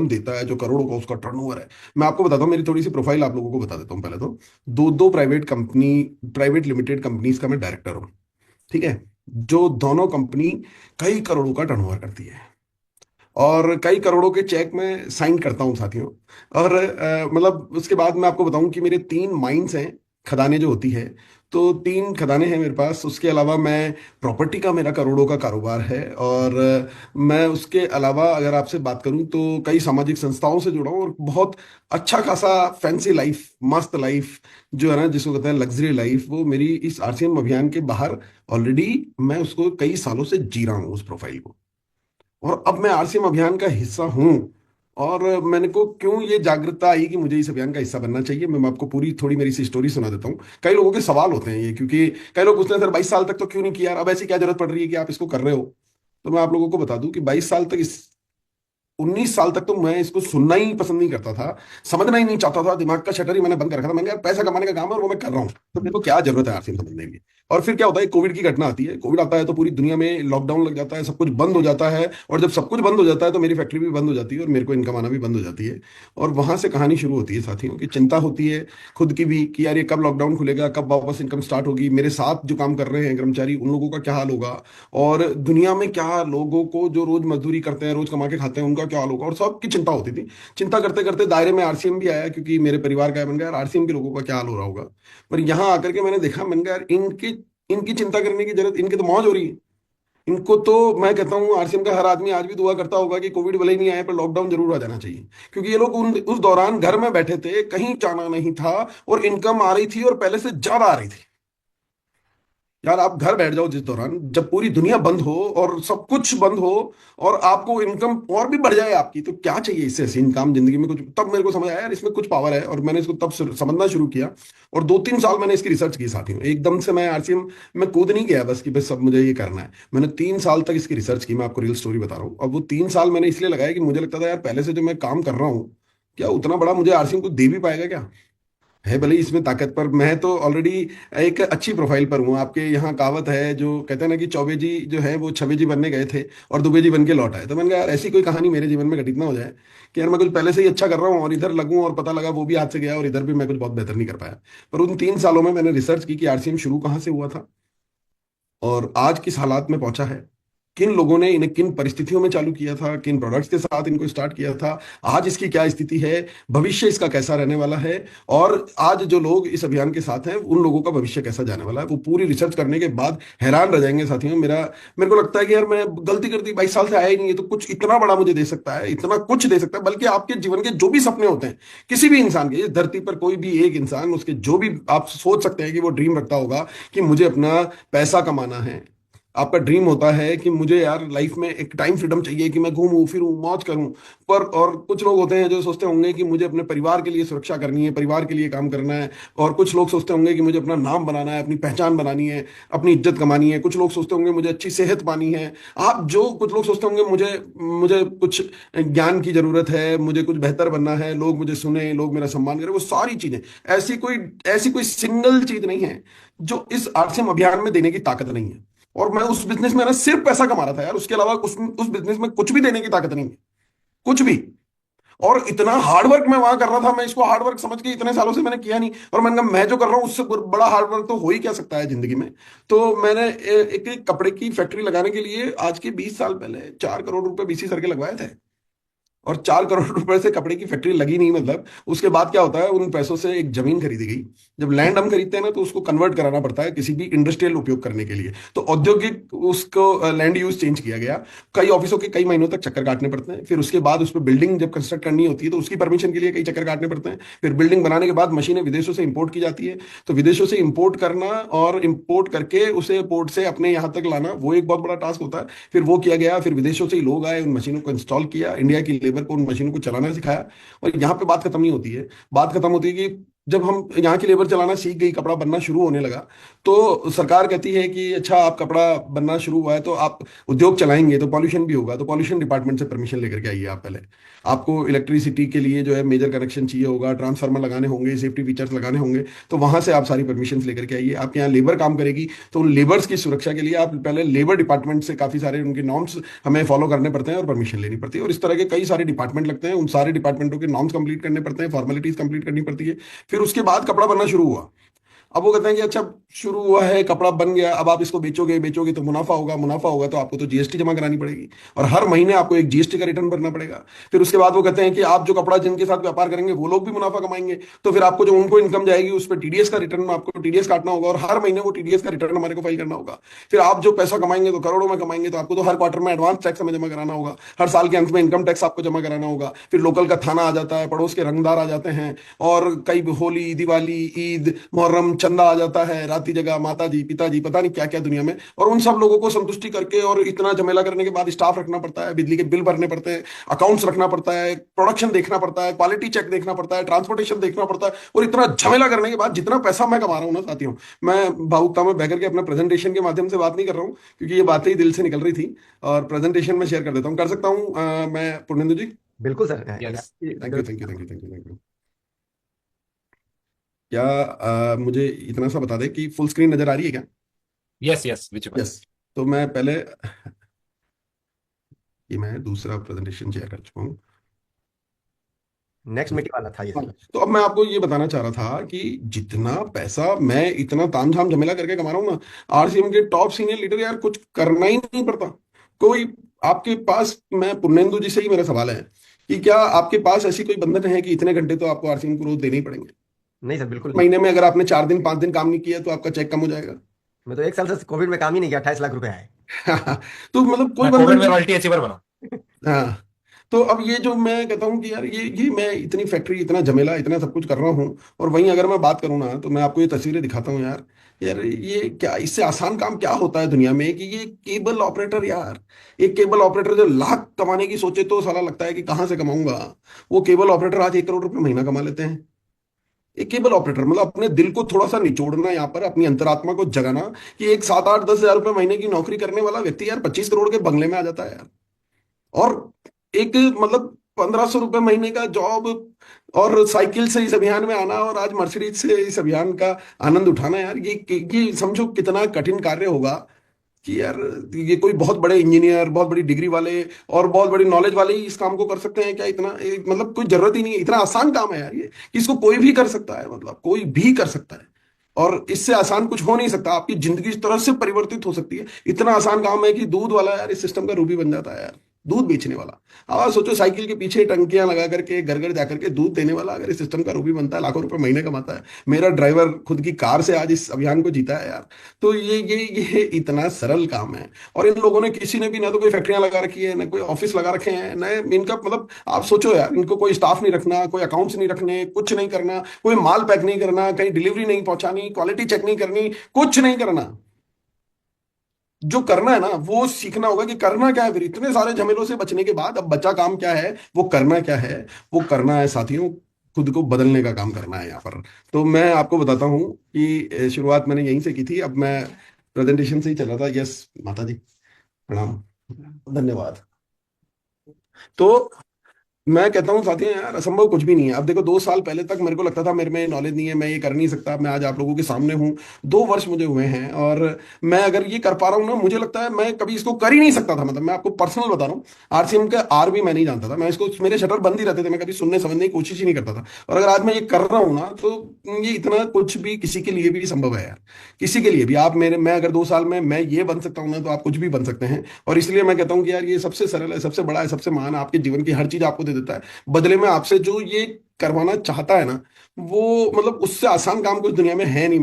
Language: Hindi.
देता है, जो करोड़ों का उसका टर्नओवर है। मैं आपको बताता हूँ, मेरी थोड़ी सी प्रोफाइल आप लोगों को बता देता हूँ पहले तो। दो दो प्राइवेट लिमिटेड कंपनीज का मैं डायरेक्टर हूँ, ठीक है, जो दोनों कंपनी कई करोड़ों का टर्नओवर करती है, और कई करोड़ों के चेक में साइन करता हूँ साथियों। और मतलब उसके बाद मैं आपको बताऊं कि मेरे 3 माइंस हैं, खदानें जो होती है, तो 3 खदानें हैं मेरे पास। उसके अलावा मैं प्रॉपर्टी का, मेरा करोड़ों का कारोबार है। और मैं उसके अलावा अगर आपसे बात करूं तो कई सामाजिक संस्थाओं से जुड़ा हूं, और बहुत अच्छा खासा फैंसी लाइफ, मस्त लाइफ जो है ना, जिसको कहते हैं लग्जरी लाइफ, वो मेरी इस आरसीएम अभियान के बाहर ऑलरेडी मैं उसको कई सालों से जी रहा हूँ, उस प्रोफाइल को। और अब मैं आरसीएम अभियान का हिस्सा हूं। और मैंने को क्यों ये जागरूकता आई कि मुझे इस अभियान का हिस्सा बनना चाहिए, मैं आपको पूरी थोड़ी मेरी सी स्टोरी सुना देता हूँ। कई लोगों के सवाल होते हैं ये, क्योंकि कई लोग पूछते हैं सर 22 साल तक तो क्यों नहीं किया, अब ऐसी क्या जरूरत पड़ रही है कि आप इसको कर रहे हो। तो मैं आप लोगों को बता दूं कि 22 साल तक, इस 19 साल तक तो मैं इसको सुनना ही पसंद नहीं करता था, समझना ही नहीं चाहता था, दिमाग का शटर ही मैंने बंद कर रखा था। मैंने कहा यार पैसा कमाने का काम है और वो मैं कर रहा हूँ, तो मेरे को क्या जरूरत है आरसीएम समझने की। और फिर क्या होता है, कोविड की घटना आती है, कोविड आता है तो पूरी दुनिया में लॉकडाउन लग जाता है, सब कुछ बंद हो जाता है। और जब सब कुछ बंद हो जाता है तो मेरी फैक्ट्री भी बंद हो जाती है, और मेरे को इनकम आना भी बंद हो जाती है। और वहां से कहानी शुरू होती है साथियों, की चिंता होती है खुद की भी, कि यार ये कब लॉकडाउन खुलेगा, कब वापस इनकम स्टार्ट होगी, मेरे साथ जो काम कर रहे हैं कर्मचारी, उन लोगों का क्या हाल होगा, और दुनिया में क्या लोगों को जो रोज मजदूरी करते हैं, रोज कमा के खाते हैं, उनका क्या हाल होगा, और सबकी चिंता होती थी। चिंता करते करते दायरे में आरसीएम भी आया, क्योंकि मेरे परिवार का है। मैंने कहा यार आरसीएम के लोगों का क्या हाल हो रहा होगा। पर यहाँ आकर के मैंने देखा, मैंने कहा यार इनकी इनकी चिंता करने की जरूरत, इनकी तो मौज हो रही है। इनको तो मैं कहता हूँ आरसीएम का हर आदमी आज भी दुआ करता होगा कि कोविड भले ही नहीं आए पर लॉकडाउन जरूर आ जाना चाहिए, क्योंकि ये लोग उस दौरान घर में बैठे थे, कहीं जाना नहीं था, और इनकम आ रही थी, और पहले से ज्यादा आ रही थी। यार आप घर बैठ जाओ जिस दौरान, जब पूरी दुनिया बंद हो और सब कुछ बंद हो, और आपको इनकम और भी बढ़ जाए आपकी, तो क्या चाहिए इससे हसीन काम जिंदगी में कुछ। तब मेरे को समझ आया यार इसमें कुछ पावर है, और मैंने इसको तब समझना शुरू किया। और 2-3 साल मैंने इसकी रिसर्च की साथियों, एकदम से मैं आरसीएम में कूद नहीं गया बस कि बस सब मुझे ये करना है। मैंने 3 साल तक इसकी रिसर्च की, मैं आपको रियल स्टोरी बता रहा हूँ। और वो 3 साल मैंने इसलिए लगाया कि मुझे लगता था यार पहले से जो मैं काम कर रहा हूँ, क्या उतना बड़ा मुझे आरसीएम को दे भी पाएगा क्या, है भले ही इसमें ताकत, पर मैं तो ऑलरेडी एक अच्छी प्रोफाइल पर हूँ। आपके यहाँ कहावत है जो कहते हैं ना कि चौबे जी जो है वो छबे जी बनने गए थे और दुबे जी बन के लौट आए। तो मैंने कहा यार ऐसी कोई कहानी मेरे जीवन में घटित ना हो जाए कि यार मैं कुछ पहले से ही अच्छा कर रहा हूँ और इधर लगूं और पता लगा वो भी हाथ से गया और इधर भी मैं कुछ बहुत बेहतर नहीं कर पाया। पर उन 3 सालों में मैंने रिसर्च की कि आरसीएम शुरू कहाँ से हुआ था, और आज किस हालात में पहुंचा है, किन लोगों ने इन्हें किन परिस्थितियों में चालू किया था, किन प्रोडक्ट्स के साथ इनको स्टार्ट किया था, आज इसकी क्या स्थिति है, भविष्य इसका कैसा रहने वाला है, और आज जो लोग इस अभियान के साथ हैं उन लोगों का भविष्य कैसा जाने वाला है, वो पूरी रिसर्च करने के बाद हैरान रह जाएंगे साथियों। मेरे को लगता है कि यार मैं गलती कर दी, 22 साल से आया ही नहीं है, तो कुछ इतना बड़ा मुझे दे सकता है, इतना कुछ दे सकता है, बल्कि आपके जीवन के जो भी सपने होते हैं, किसी भी इंसान के, इस धरती पर कोई भी एक इंसान, उसके जो भी आप सोच सकते हैं कि वो ड्रीम रखता होगा कि मुझे अपना पैसा कमाना है, आपका ड्रीम होता है कि मुझे यार लाइफ में एक टाइम फ्रीडम चाहिए कि मैं घूमूं फिरूं मौज करूं। पर और कुछ लोग होते हैं जो सोचते होंगे कि मुझे अपने परिवार के लिए सुरक्षा करनी है, परिवार के लिए काम करना है। और कुछ लोग सोचते होंगे कि मुझे अपना नाम बनाना है, अपनी पहचान बनानी है, अपनी इज्जत कमानी है। कुछ लोग सोचते होंगे मुझे अच्छी सेहत पानी है। आप जो कुछ लोग सोचते होंगे मुझे मुझे कुछ ज्ञान की जरूरत है, मुझे कुछ बेहतर बनना है, लोग मुझे सुने, लोग मेरा सम्मान करें, वो सारी चीजें, ऐसी कोई सिंगल चीज नहीं है जो इस आरसीएम अभियान में देने की ताकत नहीं है। और मैं उस बिजनेस में ना सिर्फ पैसा कमा रहा था यार, उसके अलावा उस बिजनेस में कुछ भी देने की ताकत नहीं है, कुछ भी। और इतना हार्डवर्क मैं वहां कर रहा था, मैं इसको हार्डवर्क समझ के इतने सालों से मैंने किया नहीं, और मैंने कहा मैं जो कर रहा हूँ उससे बड़ा हार्डवर्क तो हो ही क्या सकता है जिंदगी में। तो मैंने एक कपड़े की फैक्ट्री लगाने के लिए आज के 20 साल पहले 4 करोड़ रुपए बीसी सर के लगवाए थे। और 4 करोड़ रुपए से कपड़े की फैक्ट्री लगी नहीं, मतलब उसके बाद क्या होता है, उन पैसों से एक जमीन खरीदी गई। जब लैंड हम खरीदते हैं ना तो उसको कन्वर्ट कराना पड़ता है किसी भी इंडस्ट्रियल उपयोग करने के लिए, तो औद्योगिक उसको लैंड यूज चेंज किया गया। कई ऑफिसों के कई महीनों तक चक्कर काटने पड़ते हैं, फिर उसके बाद उस पर बिल्डिंग जब कंस्ट्रक्ट करनी होती है तो उसकी परमिशन के लिए कई चक्कर काटने पड़ते हैं। फिर बिल्डिंग बनाने के बाद मशीनें विदेशों से इंपोर्ट की जाती है, तो विदेशों से इंपोर्ट करना और इंपोर्ट करके उसे पोर्ट से अपने यहाँ तक लाना, वो एक बहुत बड़ा टास्क होता है। फिर वो किया गया, फिर विदेशों से ही लोग आए, उन मशीनों को इंस्टॉल किया, इंडिया की लेबर को उन मशीनों को चलाना सिखाया। और यहाँ पे बात खत्म नहीं होती है, बात खत्म होती है कि जब हम यहाँ की लेबर चलाना सीख गई, कपड़ा बनना शुरू होने लगा, तो सरकार कहती है कि अच्छा आप कपड़ा बनना शुरू हुआ है तो आप उद्योग चलाएंगे तो पॉल्यूशन भी होगा, तो पॉल्यूशन डिपार्टमेंट से परमिशन लेकर के आइए आप पहले। आपको इलेक्ट्रिसिटी के लिए जो है मेजर कनेक्शन चाहिए होगा, ट्रांसफार्मर लगाने होंगे, सेफ्टी फीचर्स लगाने होंगे, तो वहां से आप सारी परमिशन लेकर के आइए। आपके यहाँ लेबर काम करेगी तो उन लेबर्स की सुरक्षा के लिए आप पहले लेबर डिपार्टमेंट से काफी सारे उनके नॉर्म्स हमें फॉलो करने पड़ते हैं और परमिशन लेनी पड़ती है। और इस तरह के कई सारे डिपार्टमेंट लगते हैं, उन सारे डिपार्टमेंटों के नॉर्म्स कंप्लीट करने पड़ते हैं, फॉर्मेलिटीज कंप्लीट करनी पड़ती है। फिर उसके बाद कपड़ा बनना शुरू हुआ। अब वो कहते हैं कि अच्छा शुरू हुआ है, कपड़ा बन गया, अब आप इसको बेचोगे, बेचोगे तो मुनाफा होगा, मुनाफा होगा तो आपको तो जीएसटी जमा करानी पड़ेगी, और हर महीने आपको एक जीएसटी का रिटर्न भरना पड़ेगा। फिर उसके बाद वो कहते हैं कि आप जो कपड़ा जिनके साथ व्यापार करेंगे वो लोग भी मुनाफा कमाएंगे, तो फिर आपको जो उनको इनकम जाएगी उस पर टीडीएस का रिटर्न, आपको टीडीएस काटना होगा, और हर महीने वो टीडीएस का रिटर्न हमारे को फाइल करना होगा। फिर आप जो पैसा कमाएंगे तो करोड़ों में कमाएंगे, तो आपको तो हर क्वार्टर में एडवांस टैक्स हमें जमा कराना होगा, हर साल के अंत में इनकम टैक्स आपको जमा कराना होगा। फिर लोकल का थाना आ जाता है, पड़ोस के रंगदार आ जाते हैं, और कई होली, दिवाली, ईद, मुहर्रम, चंदा आ जाता है, राती जगह माता जी, पिताजी, पता नहीं क्या क्या दुनिया में, और उन सब लोगों को संतुष्टि करके और इतना झमेला करने के बाद स्टाफ रखना पड़ता है, बिजली के बिल भरने पड़ते हैं, अकाउंट्स रखना पड़ता है, प्रोडक्शन देखना पड़ता है, क्वालिटी चेक देखना पड़ता है, ट्रांसपोर्टेशन देखना पड़ता है, और इतना झमेला करने के बाद जितना पैसा मैं कमा रहा हूं ना साथियों, मैं भावुकता में बह करके अपने प्रेजेंटेशन के माध्यम से बात नहीं कर रहा हूँ, क्योंकि ये बातें ही दिल से निकल रही थी, और प्रेजेंटेशन में शेयर कर देता हूँ, कर सकता हूँ मैं पूर्णेंदु जी? बिल्कुल sir. Yes thank you, thank you, thank you, thank you, thank you. क्या मुझे इतना सा बता दें कि फुल स्क्रीन नजर आ रही है क्या? Yes yes visible. यस। तो मैं पहले, ये मैं दूसरा प्रेजेंटेशन शेयर कर चुका हूँ। नेक्स्ट मीटिंग वाला था ये हाँ, सर। तो अब मैं आपको ये बताना चाह रहा था कि जितना पैसा मैं इतना तामझाम झमेला करके कमा रहा हूँ ना, आरसीएम के टॉप सीनियर लीडर यार कुछ करना ही नहीं पड़ता कोई। आपके पास, मैं पुर्णेंदु जी से ही मेरा सवाल है कि क्या आपके पास ऐसी कोई बंधन है कि इतने घंटे तो आपको आरसीएम को रोज देने ही पड़ेंगे? नहीं सर, बिल्कुल नहीं। महीने में अगर आपने 4 दिन 5 दिन काम नहीं किया तो आपका चेक कम हो जाएगा। मैं तो 1 साल से कोविड में काम ही नहीं किया, 28 लाख रुपए आए। तो मतलब कोई मैं कोविड बंधन में नहीं। रॉयल्टी अचीवर बना। हाँ। तो अब ये जो मैं कहता हूँ कि यार ये मैं इतनी फैक्ट्री, इतना झमेला, इतना सब कुछ कर रहा हूँ, और वहीं अगर मैं बात करूँ ना तो मैं आपको ये तस्वीरें दिखाता हूँ यार। यार ये क्या, इससे आसान काम क्या होता है दुनिया में कि ये केबल ऑपरेटर यार, एक केबल ऑपरेटर जो लाख कमाने की सोचे तो साला लगता है कि कहाँ से कमाऊंगा। वो केबल ऑपरेटर आज 1 करोड़ रुपए महीना कमा लेते हैं। एक केबल ऑपरेटर मतलब अपने दिल को थोड़ा सा निचोड़ना, यहाँ पर अपनी अंतरात्मा को जगाना, कि एक 7 8 10 हजार रुपए महीने की नौकरी करने वाला व्यक्ति यार 25 करोड़ के बंगले में आ जाता है यार। और एक मतलब 1500 रुपए महीने का जॉब, और साइकिल से इस अभियान में आना, और आज मर्सिडीज से इस अभियान का आनंद उठाना यार, ये समझो कितना कठिन कार्य होगा कि यार ये कोई बहुत बड़े इंजीनियर, बहुत बड़ी डिग्री वाले और बहुत बड़ी नॉलेज वाले ही इस काम को कर सकते हैं क्या? इतना मतलब कोई जरूरत ही नहीं है, इतना आसान काम है यार ये, कि इसको कोई भी कर सकता है, मतलब कोई भी कर सकता है। और इससे आसान कुछ हो नहीं सकता, आपकी जिंदगी इस तरह से परिवर्तित हो सकती है। इतना आसान काम है कि दूध वाला यार इस सिस्टम का रूबी बन जाता है यार, दूध बेचने वाला। अब सोचो, साइकिल के पीछे टंकियां लगा करके घर घर जाकर के दूध देने वाला अगर इस सिस्टम का रूबी बनता है, लाखों रुपए महीने कमाता है। मेरा ड्राइवर खुद की कार से आज इस अभियान को जीता है यार। तो ये इतना सरल काम है। और इन लोगों ने, किसी ने भी ना तो कोई फैक्ट्रियां लगा रखी है, ना कोई ऑफिस लगा रखे हैं, ना इनका मतलब आप सोचो यार, इनको कोई स्टाफ नहीं रखना, कोई अकाउंट्स नहीं रखने, कुछ नहीं करना, कोई माल पैक नहीं करना, कहीं डिलीवरी नहीं पहुंचानी, क्वालिटी चेक नहीं करनी, कुछ नहीं करना। जो करना है ना वो सीखना होगा कि करना क्या है। फिर इतने सारे झमेलों से बचने के बाद अब बचा काम क्या है, वो करना क्या है? वो करना है साथियों, खुद को बदलने का काम करना है यहाँ पर। तो मैं आपको बताता हूँ कि शुरुआत मैंने यहीं से की थी, अब मैं प्रेजेंटेशन से ही चल रहा था। यस माता जी, प्रणाम, धन्यवाद। तो मैं कहता हूँ साथियों यार, असंभव कुछ भी नहीं है। अब देखो, 2 साल पहले तक मेरे को लगता था मेरे में नॉलेज नहीं है, मैं ये कर नहीं सकता। मैं आज आप लोगों के सामने हूँ, 2 वर्ष मुझे हुए हैं, और मैं अगर ये कर पा रहा हूँ ना, मुझे लगता है मैं कभी इसको कर ही नहीं सकता था। मतलब मैं आपको पर्सनल बता रहा हूँ, आरसीएम का आर भी मैं नहीं जानता था। मैं इसको, मेरे शटर बंद ही रहते थे, मैं कभी सुनने समझने की कोशिश ही नहीं करता था। और अगर आज मैं ये कर रहा हूँ ना, तो ये इतना कुछ भी किसी के लिए भी संभव है यार। किसी के लिए भी आप मेरे, मैं अगर 2 साल में मैं ये बन सकता हूँ ना, तो आप कुछ भी बन सकते हैं। और इसलिए मैं कहता हूँ कि यार ये सबसे सरल है, सबसे बड़ा है, सबसे महान है, आपके जीवन की हर चीज आपको दे देता है। बदले में आपसे जो ये करवाना चाहता है ना, वो मतलब उससे आसान काम कुछ दुनिया में है नहीं।